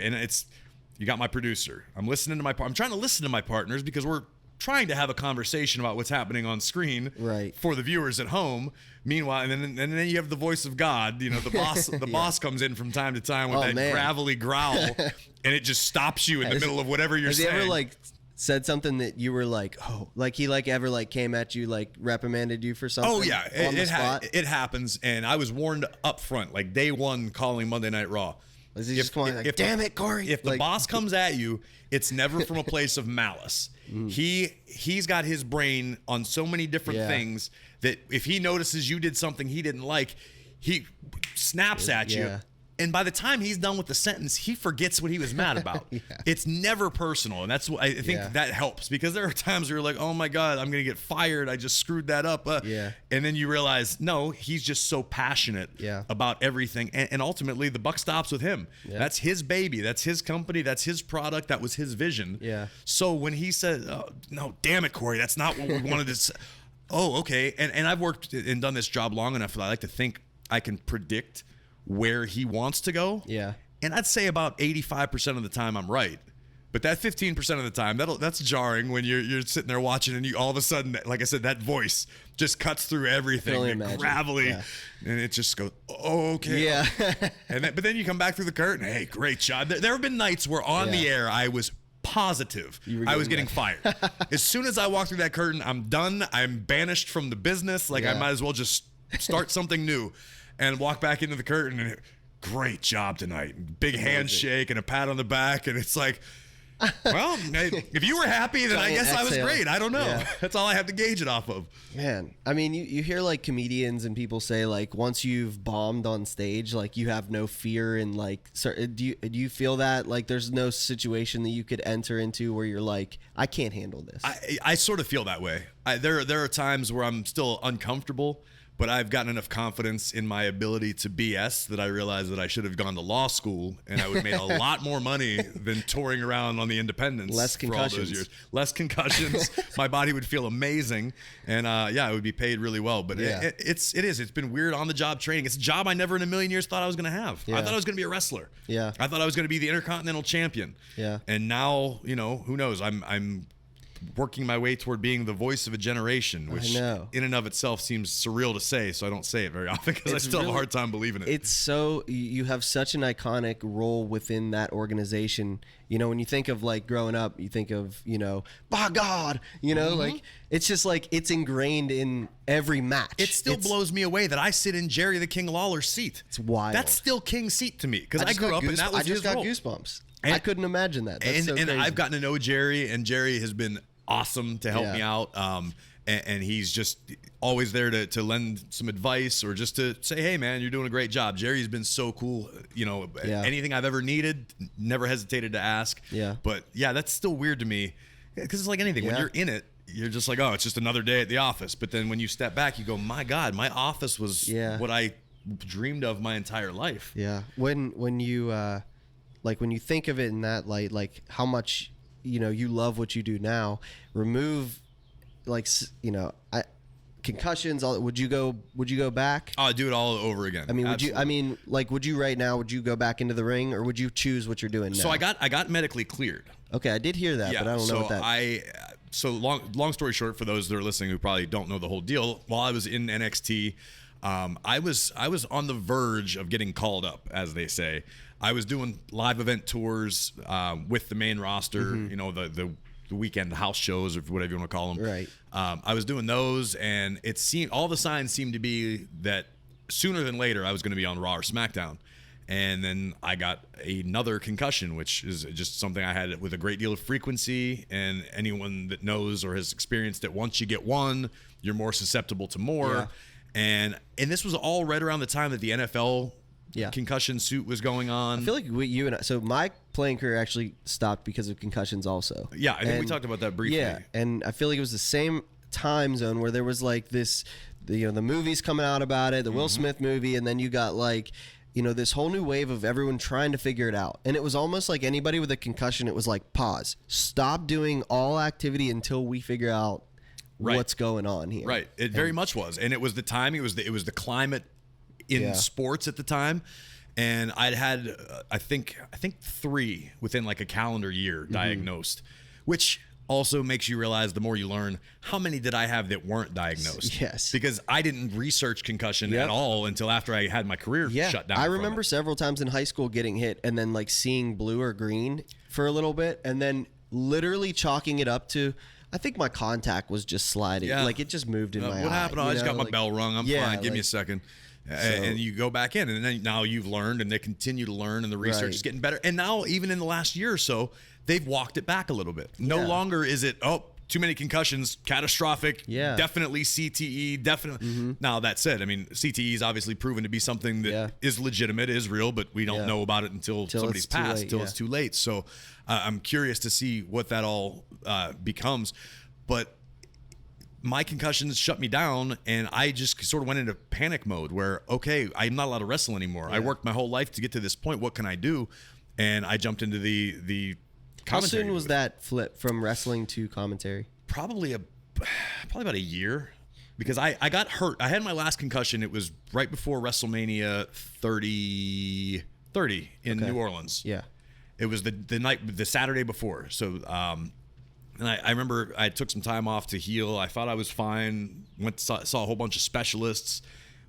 got my producer. I'm trying to listen to my partners because we're trying to have a conversation about what's happening on screen for the viewers at home. Meanwhile, and then you have the voice of God, the boss. The boss comes in from time to time with gravelly growl, and it just stops you in the middle of whatever you're saying. Has he ever said something that you were like, oh, like he ever came at you, reprimanded you for something? Oh yeah, it happens, and I was warned up front, like day one, calling Monday Night Raw. Was he just going like, damn it, Corey? If the boss comes at you, it's never from a place of malice. He's got his brain on so many different things that if he notices you did something he didn't like, he snaps at you. And by the time he's done with the sentence, he forgets what he was mad about. It's never personal. And that's what I think that helps, because there are times where you're like, oh my God, I'm going to get fired. I just screwed that up. And then you realize, no, he's just so passionate about everything. And ultimately the buck stops with him. That's his baby. That's his company. That's his product. That was his vision. So when he said, oh, no, damn it, Corey, that's not what we wanted to say. Oh, okay. And I've worked and done this job long enough that I like to think I can predict where he wants to go. And I'd say about 85% of the time I'm right. But that 15% of the time, that's jarring when you're sitting there watching and you all of a sudden, like I said, that voice just cuts through everything, gravelly, and it just goes, oh, okay. But then you come back through the curtain, hey, great job. There have been nights where on the air I was positive I was getting fired. As soon as I walk through that curtain, I'm done. I'm banished from the business. I might as well just start something new. And walk back into the curtain and great job tonight. Big handshake and a pat on the back. And it's like, well, if you were happy, then I guess I was great. I don't know. That's all I have to gauge it off of. Man, I mean, you hear comedians and people say once you've bombed on stage, you have no fear. And do you feel that there's no situation that you could enter into where you're like, I can't handle this? I sort of feel that way. There are times where I'm still uncomfortable, but I've gotten enough confidence in my ability to BS that I realize that I should have gone to law school and I would have made a lot more money than touring around on the independents. Less concussions. For all those years. Less concussions. My body would feel amazing. And it would be paid really well. But it's been weird on the job training. It's a job I never in a million years thought I was going to have. I thought I was going to be a wrestler. I thought I was going to be the Intercontinental Champion. And now, who knows? I'm working my way toward being the voice of a generation, which in and of itself seems surreal to say, so I don't say it very often because I still have a hard time believing it. It's so, you have such an iconic role within that organization. When you think of growing up, you think of, by God, it's just it's ingrained in every match. It still blows me away that I sit in Jerry the King Lawler's seat. It's wild. That's still King's seat to me because I grew up and that was his role. I just got goosebumps. I couldn't imagine that. That's so crazy. I've gotten to know Jerry, and Jerry has been awesome to help me out. And he's just always there to lend some advice or just to say, hey man, you're doing a great job. Jerry's been so cool. Anything I've ever needed, never hesitated to ask. But that's still weird to me because it's like anything. When you're in it, you're just like, oh, it's just another day at the office. But then when you step back, you go, my God, my office was what I dreamed of my entire life. When you when you think of it in that light, how much you love what you do now, remove concussions, would you go back? I'd do it all over again. I mean, would you right now, would you go back into the ring, or would you choose what you're doing now? So I got medically cleared. Okay, I did hear that, but I don't know what that. So long story short, for those that are listening who probably don't know the whole deal, while I was in NXT, I was on the verge of getting called up, as they say. I was doing live event tours with the main roster, the weekend house shows or whatever you want to call them. Right. I was doing those, and it seemed all the signs seemed to be that sooner than later I was going to be on Raw or SmackDown. And then I got another concussion, which is just something I had with a great deal of frequency. And anyone that knows or has experienced it, once you get one, you're more susceptible to more. Yeah. And this was all right around the time that the NFL Yeah. concussion suit was going on. I feel like you and I, so my playing career actually stopped because of concussions also. Yeah, I think we talked about that briefly. Yeah, and I feel like it was the same time zone where there was like this, the movies coming out about it, the Will Smith movie, and then you got like, this whole new wave of everyone trying to figure it out. And it was almost like anybody with a concussion, it was like, pause, stop doing all activity until we figure out what's going on here. Right. It very much was. And it was the timing, it was the climate in sports at the time. And I'd had, I think 3 within like a calendar year diagnosed, which also makes you realize the more you learn, how many did I have that weren't diagnosed? Yes. Because I didn't research concussion at all until after I had my career shut down. I remember several times in high school getting hit and then like seeing blue or green for a little bit and then literally chalking it up to, I think my contact was just sliding. Yeah. Like it just moved in my eye. What happened? I just got my bell rung. I'm fine. Give me a second. And you go back in, and then now you've learned, and they continue to learn, and the research is getting better. And now, even in the last year or so, they've walked it back a little bit. No longer is it, too many concussions, catastrophic, definitely CTE, definitely. Now, that said, I mean, CTE is obviously proven to be something that is legitimate, is real, but we don't know about it until somebody's passed, until it's too late. So I'm curious to see what that all becomes. But my concussions shut me down, and I just sort of went into panic mode where, okay, I'm not allowed to wrestle anymore. I worked my whole life to get to this point. What can I do? And I jumped into the How soon was that flip from wrestling to commentary? Probably about a year, because I got hurt. I had my last concussion. It was right before WrestleMania 30 in New Orleans. Yeah. It was the Saturday before. So, and I remember I took some time off to heal. I thought I was fine. Saw a whole bunch of specialists.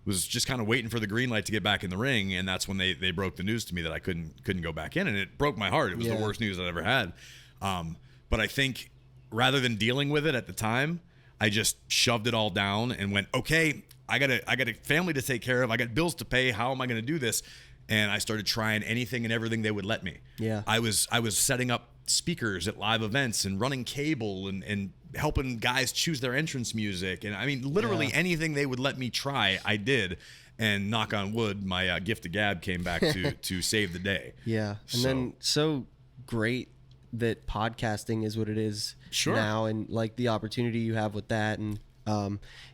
Was just kind of waiting for the green light to get back in the ring, and that's when they broke the news to me that I couldn't go back in, and it broke my heart. It was the worst news I'd ever had. But I think rather than dealing with it at the time, I just shoved it all down and went, okay, I got a family to take care of. I got bills to pay. How am I going to do this? And I started trying anything and everything they would let me. Yeah. I was setting up speakers at live events and running cable and helping guys choose their entrance music. And I mean, literally anything they would let me try, I did. And knock on wood, my gift of gab came back to save the day. Yeah. And then so great that podcasting is what it is now, and like the opportunity you have with that. And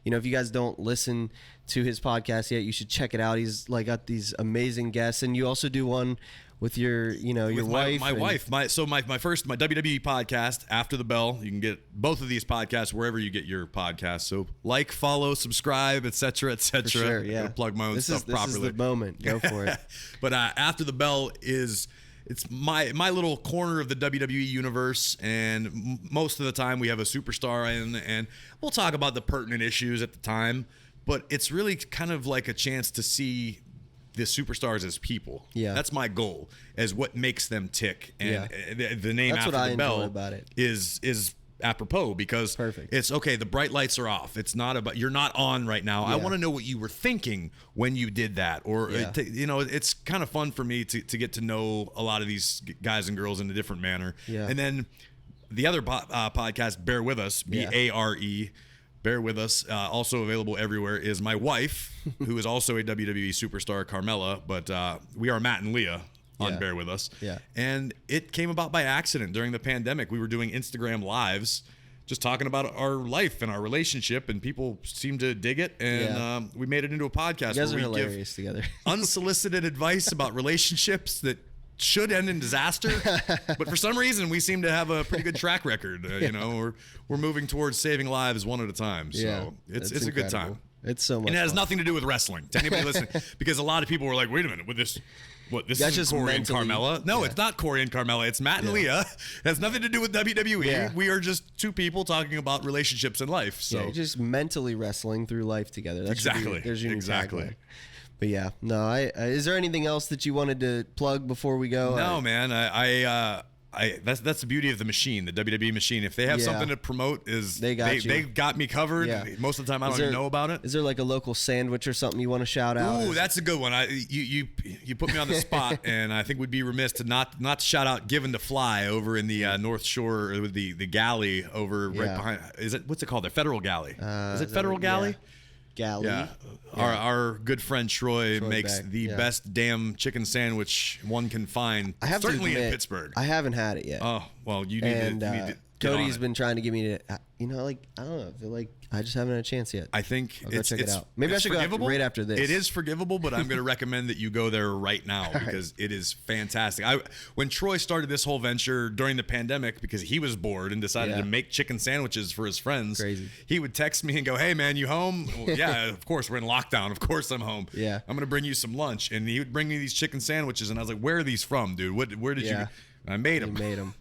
if you guys don't listen to his podcast yet, you should check it out. He's like got these amazing guests, and you also do one with your wife. My wife. My WWE podcast, After the Bell. You can get both of these podcasts wherever you get your podcasts. So like, follow, subscribe, etc., etc. Sure, yeah. Plug my own stuff properly. This is the moment. Go for it. But After the Bell it's my little corner of the WWE universe, and most of the time we have a superstar in, and we'll talk about the pertinent issues at the time. But it's really kind of like a chance to see the superstars as people. Yeah, that's my goal, as what makes them tick. And the name that's After the Bell about it. is apropos, because it's okay. The bright lights are off. It's not about, you're not on right now. I want to know what you were thinking when you did that, or it's kind of fun for me to get to know a lot of these guys and girls in a different manner. Yeah. And then the other podcast, Bear With Us, BARE. Bear With Us, also available everywhere, is my wife, who is also a WWE superstar, Carmella, but we are Matt and Leah on Bear With Us. Yeah. And it came about by accident during the pandemic. We were doing Instagram lives, just talking about our life and our relationship, and people seemed to dig it, and we made it into a podcast. You guys where are we hilarious give together. unsolicited advice about relationships that should end in disaster, but for some reason we seem to have a pretty good track record. We're moving towards saving lives one at a time. So it's a good time. It's so much and it has fun. nothing to do with wrestling, to anybody listening, because a lot of people were like, wait a minute, with this, this is Corey and Carmella? No, it's not Corey and Carmella. It's Matt and Leah. It has nothing to do with WWE. Yeah. We are just two people talking about relationships and life. So you're just mentally wrestling through life together. That's there's your new tagline. But is there anything else that you wanted to plug before we go? No, man. That's the beauty of the machine, the WWE machine. If they have something to promote, they got me covered. Yeah. Most of the time, I don't even know about it. Is there like a local sandwich or something you want to shout out? Ooh, that's a good one. You put me on the spot, and I think we'd be remiss to not shout out Given to Fly over in the North Shore with the galley over right behind. What's it called? The Federal Galley. Is it Federal Galley? Galley. Yeah. Our good friend Troy makes the best damn chicken sandwich one can find. Certainly in Pittsburgh. I haven't had it yet. Oh, well, you need to Cody's been trying to get me to, I don't know, I feel like I just haven't had a chance yet. I think I'll check it out. Maybe I should go right after this. It is forgivable, but I'm going to recommend that you go there right now because it is fantastic. When Troy started this whole venture during the pandemic, because he was bored and decided to make chicken sandwiches for his friends, he would text me and go, "Hey man, you home?" Well, yeah, of course, we're in lockdown. Of course I'm home. Yeah, I'm going to bring you some lunch. And he would bring me these chicken sandwiches, and I was like, "Where are these from, dude? Where did you?" I made them. You made them.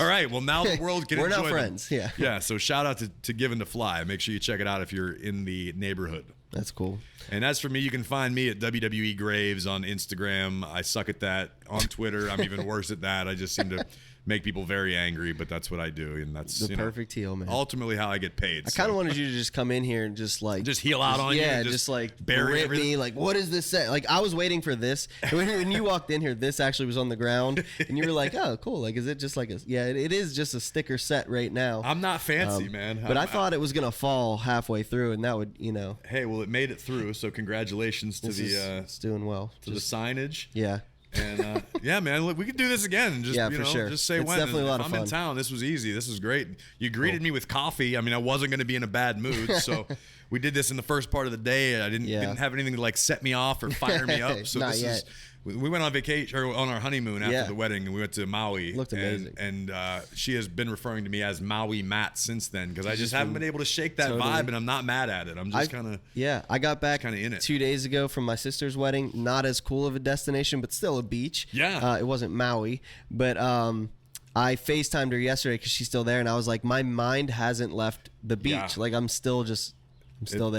All right. Well, now the world can We're enjoy now friends. them. Yeah. So shout out to Given to Fly. Make sure you check it out if you're in the neighborhood. That's cool. And as for me, you can find me at WWE Graves on Instagram. I suck at that. On Twitter, I'm even worse at that. I just seem to make people very angry, but that's what I do, and that's the perfect heel, man. Ultimately, how I get paid. I kind of wanted you to just come in here and just heel out on you. Yeah, just like bury everything. Me. Like, what does this say? Like, I was waiting for this. When you walked in here, this actually was on the ground, and you were like, "Oh, cool. Like, is it just like a?" Yeah, it is just a sticker set right now. I'm not fancy, man. But I thought it was gonna fall halfway through, and that would, Hey, well, it made it through. So congratulations to it's doing well. To the signage. Yeah. And yeah, man, look, we could do this again. Just for sure. Just say it's when. Definitely a lot of fun. I'm in town. This was easy. This was great. You greeted me with coffee. I mean, I wasn't going to be in a bad mood, so we did this in the first part of the day. I didn't have anything to like set me off or fire me up. So Not yet. We went on vacation or on our honeymoon after the wedding, and we went to Maui. Looked amazing. And she has been referring to me as Maui Matt since then because I just haven't been able to shake that vibe, and I'm not mad at it. I'm just kind of I got back kind of in it 2 days ago from my sister's wedding. Not as cool of a destination, but still a beach. Yeah, it wasn't Maui, but I FaceTimed her yesterday because she's still there, and I was like, my mind hasn't left the beach. Yeah. Like I'm still there.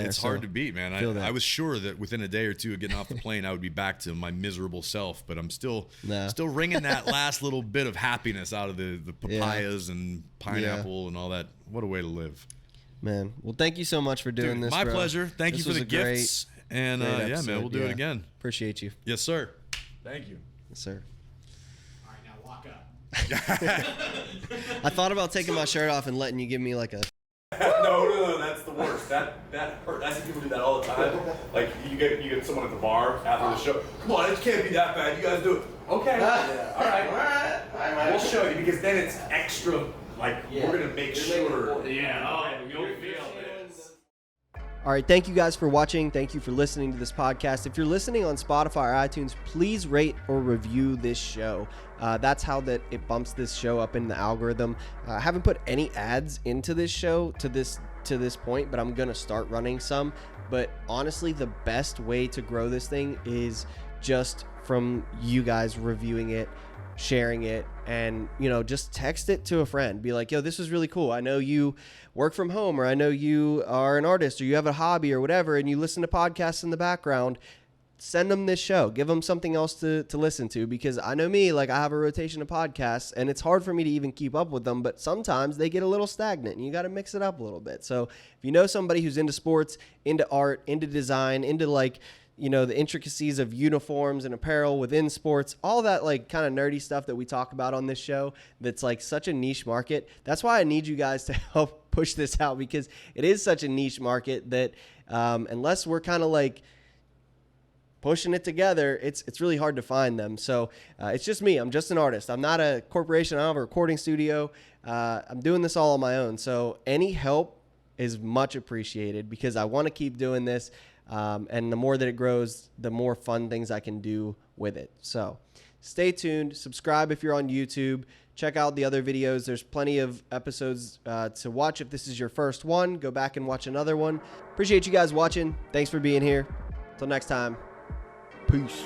It's hard to beat, man. I was sure that within a day or two of getting off the plane, I would be back to my miserable self. But I'm still wringing that last little bit of happiness out of the papayas and pineapple and all that. What a way to live, man. Well, thank you so much for doing this. My pleasure. Thank you for the gifts. And yeah, man, we'll do it again. Appreciate you. Yes, sir. Thank you. Yes, sir. All right, now walk up. I thought about taking my shirt off and letting you give me like a. No, that's the worst. That hurt. I see people do that all the time. Like you get someone at the bar after the show. Come on, it can't be that bad. You guys do it. Okay. All right. We'll show you because then it's extra. Like we're gonna make sure. Yeah. You'll feel this. All right, thank you guys for watching. Thank you for listening to this podcast. If you're listening on Spotify or iTunes, please rate or review this show. That's how it bumps this show up in the algorithm. I haven't put any ads into this show to this point, but I'm gonna start running some. But honestly, the best way to grow this thing is just from you guys reviewing it, sharing it, and just text it to a friend. Be like, yo, this is really cool. I know you work from home, or I know you are an artist, or you have a hobby or whatever, and you listen to podcasts in the background. Send them this show. Give them something else to listen to, because I know me, like I have a rotation of podcasts and it's hard for me to even keep up with them, but sometimes they get a little stagnant and you got to mix it up a little bit. So if you know somebody who's into sports, into art, into design, into the intricacies of uniforms and apparel within sports, all that like kind of nerdy stuff that we talk about on this show, that's like such a niche market. That's why I need you guys to help push this out, because it is such a niche market that unless we're kind of like pushing it together, it's really hard to find them. So it's just me. I'm just an artist. I'm not a corporation. I don't have a recording studio. I'm doing this all on my own. So any help is much appreciated, because I want to keep doing this. And the more that it grows, the more fun things I can do with it. So stay tuned. Subscribe if you're on YouTube. Check out the other videos. There's plenty of episodes to watch. If this is your first one, go back and watch another one. Appreciate you guys watching. Thanks for being here. Until next time. Peace.